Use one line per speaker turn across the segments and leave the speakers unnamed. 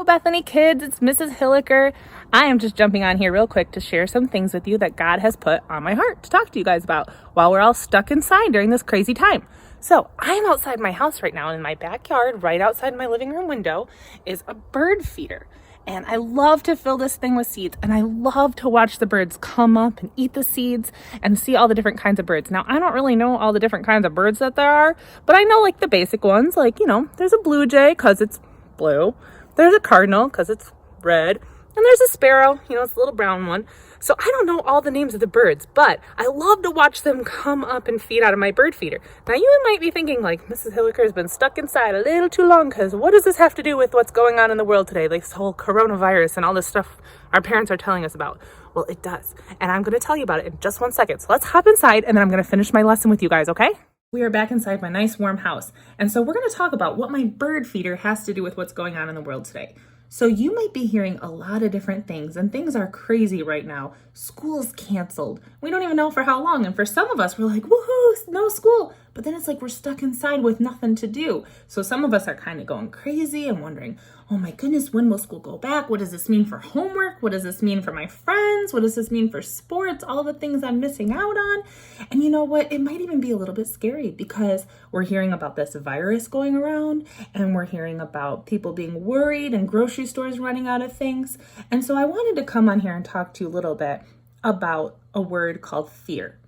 Hello, Bethany kids. It's Mrs. Hilliker. I am just jumping on here real quick to share some things with you that God has put on my heart to talk to you guys about while we're all stuck inside during this crazy time. So I'm outside my house right now, and in my backyard, right outside my living room window, is a bird feeder. And I love to fill this thing with seeds, and I love to watch the birds come up and eat the seeds and see all the different kinds of birds. Now, I don't really know all the different kinds of birds that there are, but I know like the basic ones, like, there's a blue jay because it's blue. There's a cardinal because it's red, and there's a sparrow, it's a little brown one. So I don't know all the names of the birds, but I love to watch them come up and feed out of my bird feeder. Now you might be thinking like, Mrs. Hilliker has been stuck inside a little too long, because what does this have to do with what's going on in the world today? Like this whole coronavirus and all this stuff our parents are telling us about. Well, it does. And I'm going to tell you about it in just 1 second. So let's hop inside, and then I'm going to finish my lesson with you guys, okay? We are back inside my nice warm house. And so we're going to talk about what my bird feeder has to do with what's going on in the world today. So you might be hearing a lot of different things, and things are crazy right now. School's canceled. We don't even know for how long. And for some of us, we're like, woohoo, no school. But then it's like we're stuck inside with nothing to do. So some of us are kind of going crazy and wondering, oh my goodness, when will school go back? What does this mean for homework? What does this mean for my friends? What does this mean for sports? All the things I'm missing out on. And you know what? It might even be a little bit scary, because we're hearing about this virus going around, and we're hearing about people being worried and grocery stores running out of things. And so I wanted to come on here and talk to you a little bit about a word called fear.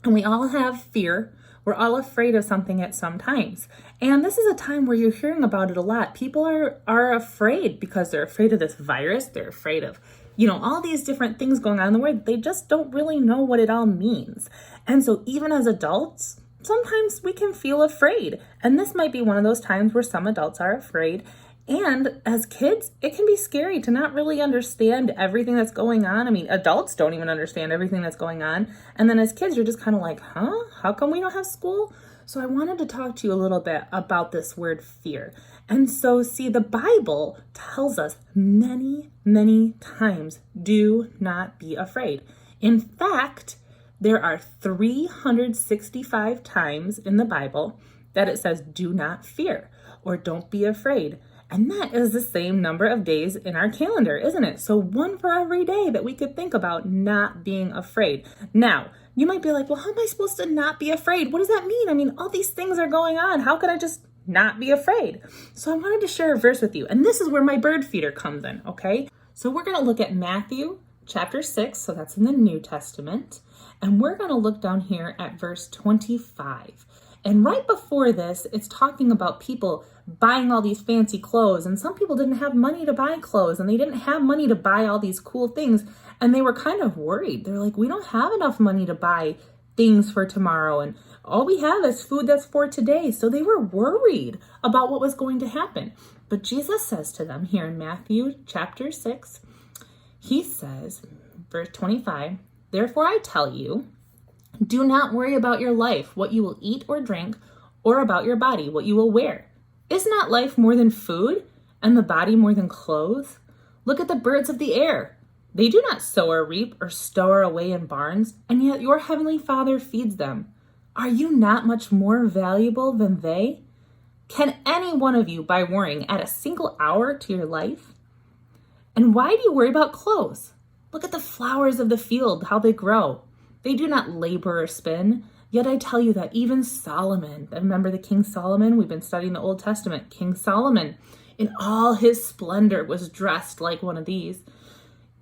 And we all have fear. We're all afraid of something at some times. And this is a time where you're hearing about it a lot. People are afraid because they're afraid of this virus. They're afraid of, all these different things going on in the world. They just don't really know what it all means. And so even as adults, sometimes we can feel afraid. And this might be one of those times where some adults are afraid. And as kids, it can be scary to not really understand everything that's going on. I mean, adults don't even understand everything that's going on. And then as kids, you're just kind of like, how come we don't have school? So I wanted to talk to you a little bit about this word fear. And so see, the Bible tells us many, many times, do not be afraid. In fact, there are 365 times in the Bible that it says, do not fear or don't be afraid. And that is the same number of days in our calendar, isn't it? So one for every day that we could think about not being afraid. Now, you might be like, well, how am I supposed to not be afraid? What does that mean? I mean, all these things are going on. How could I just not be afraid? So I wanted to share a verse with you. And this is where my bird feeder comes in, okay? So we're going to look at Matthew chapter 6. So that's in the New Testament. And we're going to look down here at verse 25. And right before this, it's talking about people buying all these fancy clothes. And some people didn't have money to buy clothes, and they didn't have money to buy all these cool things. And they were kind of worried. They're like, we don't have enough money to buy things for tomorrow. And all we have is food that's for today. So they were worried about what was going to happen. But Jesus says to them here in Matthew chapter 6, he says, verse 25, therefore I tell you, do not worry about your life, what you will eat or drink, or about your body, what you will wear. Is not life more than food, and the body more than clothes? Look at the birds of the air. They do not sow or reap or store away in barns, and yet your heavenly Father feeds them. Are you not much more valuable than they? Can any one of you, by worrying, add a single hour to your life? And why do you worry about clothes? Look at the flowers of the field, how they grow. They do not labor or spin. Yet I tell you that even Solomon, remember the King Solomon? We've been studying the Old Testament. King Solomon, in all his splendor, was dressed like one of these.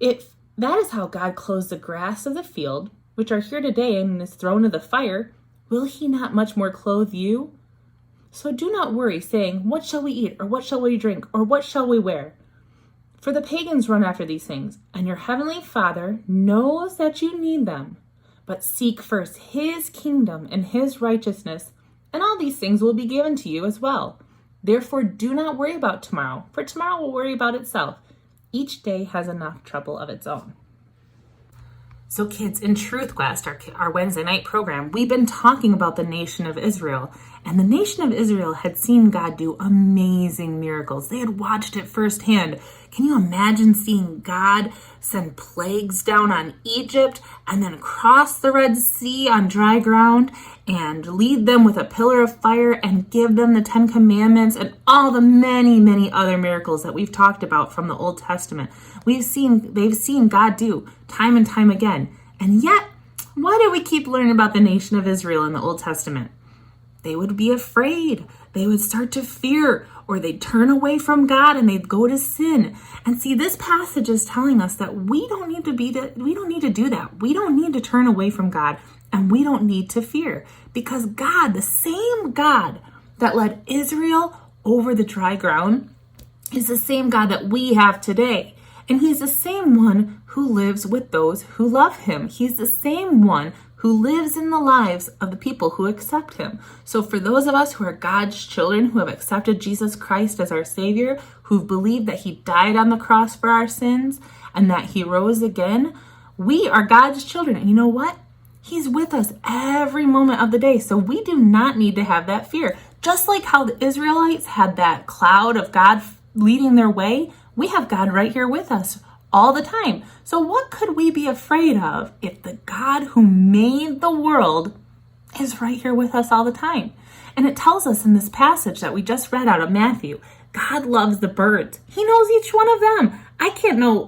That is how God clothes the grass of the field, which are here today and is thrown into the fire. Will he not much more clothe you? So do not worry, saying, what shall we eat? Or what shall we drink? Or what shall we wear? For the pagans run after these things, and your heavenly Father knows that you need them. But seek first his kingdom and his righteousness, and all these things will be given to you as well. Therefore, do not worry about tomorrow, for tomorrow will worry about itself. Each day has enough trouble of its own. So kids, in Truth Quest, our Wednesday night program, we've been talking about the nation of Israel. And the nation of Israel had seen God do amazing miracles. They had watched it firsthand. Can you imagine seeing God send plagues down on Egypt and then cross the Red Sea on dry ground and lead them with a pillar of fire and give them the 10 Commandments and all the many, many other miracles that we've talked about from the Old Testament? They've seen God do time and time again. And yet, why do we keep learning about the nation of Israel in the Old Testament? They would be afraid. They would start to fear, or they'd turn away from God and they'd go to sin. And see, this passage is telling us that we don't need to do that. We don't need to turn away from God, and we don't need to fear, because God, the same God that led Israel over the dry ground, is the same God that we have today. And he's the same one who lives with those who love him. He's the same one who lives in the lives of the people who accept him. So for those of us who are God's children, who have accepted Jesus Christ as our Savior, who've believed that he died on the cross for our sins and that he rose again, we are God's children. And you know what? He's with us every moment of the day. So we do not need to have that fear. Just like how the Israelites had that cloud of God leading their way, we have God right here with us all the time. So what could we be afraid of if the God who made the world is right here with us all the time? And it tells us in this passage that we just read out of Matthew, God loves the birds. He knows each one of them. I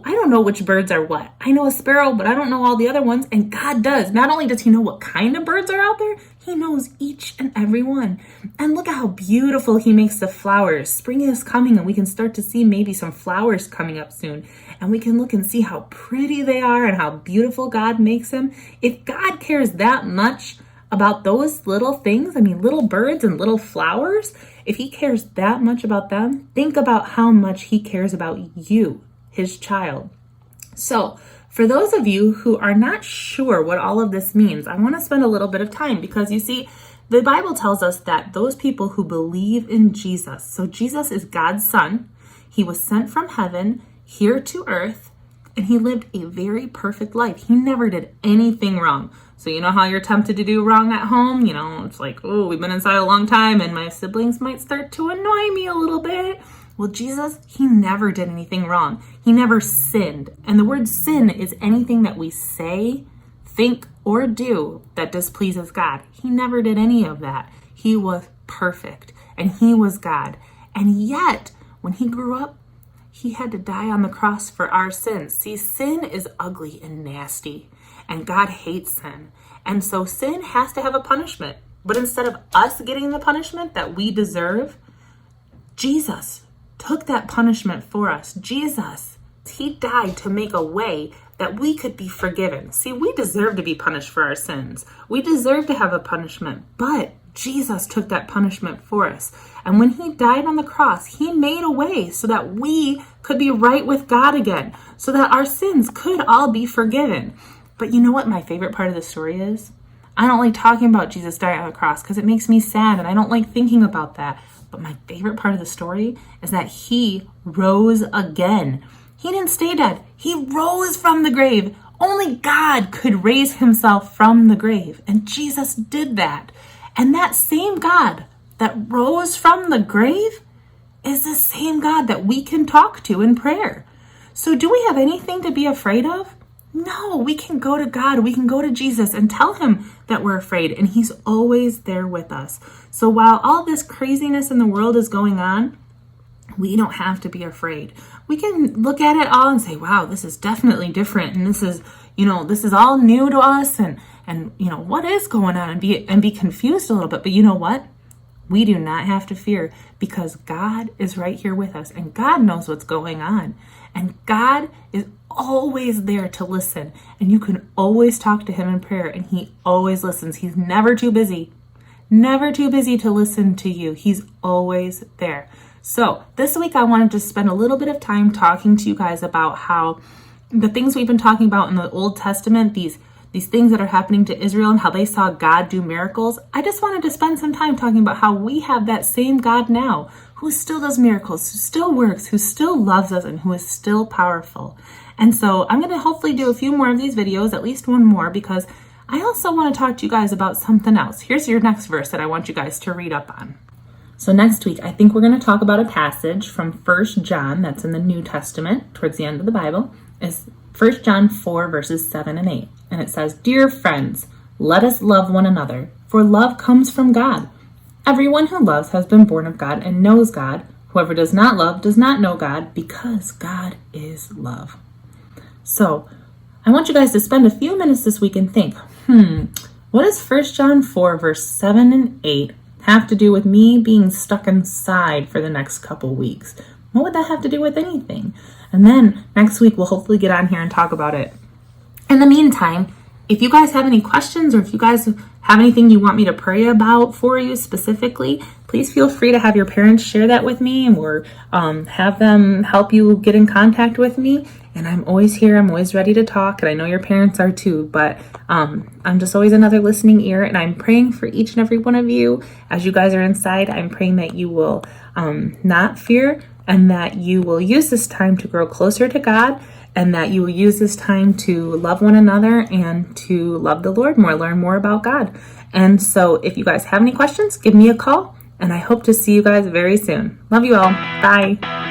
don't know which birds are what. I know a sparrow, but I don't know all the other ones. And God does. Not only does he know what kind of birds are out there, he knows each and every one. And look at how beautiful he makes the flowers. Spring is coming and we can start to see maybe some flowers coming up soon. And we can look and see how pretty they are and how beautiful God makes them. If God cares that much about those little things, little birds and little flowers, if he cares that much about them, think about how much he cares about you, his child. So for those of you who are not sure what all of this means, I want to spend a little bit of time, because you see, the Bible tells us that those people who believe in Jesus, so Jesus is God's son, he was sent from heaven here to earth, and he lived a very perfect life. He never did anything wrong. So you know how you're tempted to do wrong at home? It's like, oh, we've been inside a long time and my siblings might start to annoy me a little bit. Well, Jesus, he never did anything wrong. He never sinned. And the word sin is anything that we say, think, or do that displeases God. He never did any of that. He was perfect and he was God. And yet, when he grew up, he had to die on the cross for our sins. See, sin is ugly and nasty, and God hates sin. And so sin has to have a punishment. But instead of us getting the punishment that we deserve, Jesus took that punishment for us. Jesus, he died to make a way that we could be forgiven. See, we deserve to be punished for our sins. We deserve to have a punishment, but Jesus took that punishment for us. And when he died on the cross, he made a way so that we could be right with God again, so that our sins could all be forgiven. But you know what my favorite part of the story is? I don't like talking about Jesus dying on the cross because it makes me sad and I don't like thinking about that. But my favorite part of the story is that he rose again. He didn't stay dead. He rose from the grave. Only God could raise himself from the grave. And Jesus did that. And that same God that rose from the grave is the same God that we can talk to in prayer. So do we have anything to be afraid of? No, we can go to God. We can go to Jesus and tell him that we're afraid. And he's always there with us. So while all this craziness in the world is going on, we don't have to be afraid. We can look at it all and say, wow, this is definitely different. And this is all new to us. And what is going on, and be confused a little bit. But you know what? We do not have to fear, because God is right here with us and God knows what's going on. And God is always there to listen. And you can always talk to him in prayer and he always listens. He's never too busy to listen to you. He's always there. So this week I wanted to spend a little bit of time talking to you guys about how the things we've been talking about in the Old Testament, these things that are happening to Israel and how they saw God do miracles. I just wanted to spend some time talking about how we have that same God now, who still does miracles, who still works, who still loves us, and who is still powerful. And so I'm going to hopefully do a few more of these videos, at least one more, because I also want to talk to you guys about something else. Here's your next verse that I want you guys to read up on. So next week, I think we're going to talk about a passage from 1 John that's in the New Testament, towards the end of the Bible. It's 1 John 4, verses 7 and 8. And it says, "Dear friends, let us love one another, for love comes from God. Everyone who loves has been born of God and knows God. Whoever does not love does not know God, because God is love." So I want you guys to spend a few minutes this week and think, what does 1 John 4, verse 7 and 8 have to do with me being stuck inside for the next couple weeks? What would that have to do with anything? And then next week, we'll hopefully get on here and talk about it. In the meantime, if you guys have any questions, or if you guys have anything you want me to pray about for you specifically, please feel free to have your parents share that with me, or have them help you get in contact with me. And I'm always here. I'm always ready to talk. And I know your parents are too, but I'm just always another listening ear. And I'm praying for each and every one of you as you guys are inside. I'm praying that you will not fear, and that you will use this time to grow closer to God, and that you will use this time to love one another and to love the Lord more, learn more about God. And so if you guys have any questions, give me a call, and I hope to see you guys very soon. Love you all. Bye.